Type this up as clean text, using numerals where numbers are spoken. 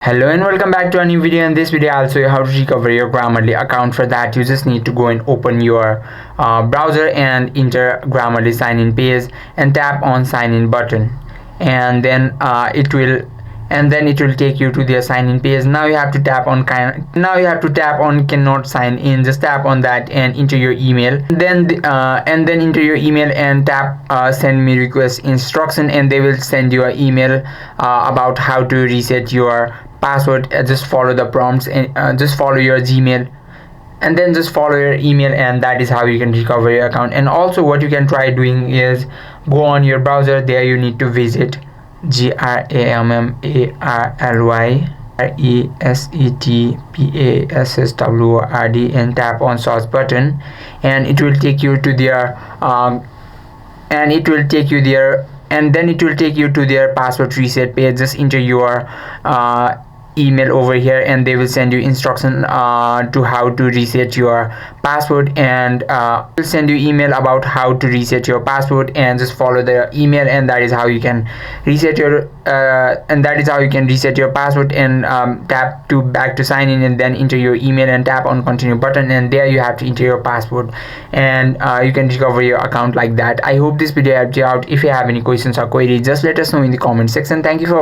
Hello and welcome back to a new video. In this video I'll show you how to recover your Grammarly account. For that you just need to go and open your browser and enter Grammarly sign in page and tap on sign in button, and then it will take you to their sign in page. Now you have to tap on cannot sign in. Just tap on that and enter your email, then enter your email and tap send me request instruction, and they will send you an email about how to reset your password. Just follow the prompts and just follow your Gmail and then just follow your email, and that is how you can recover your account. And also what you can try doing is go on your browser. There you need to visit GRAMMARLY and tap on search button, and it will take you to their and then it will take you to their password reset page. Just enter your email over here, and they will send you instruction to how to reset your password, and will send you email about how to reset your password, and just follow the email, and that is how you can reset your password. And tap to back to sign in, and then enter your email and tap on continue button, and there you have to enter your password, and you can recover your account like that. I hope this video helped you out. If you have any questions or queries, just let us know in the comment section. Thank you for watching.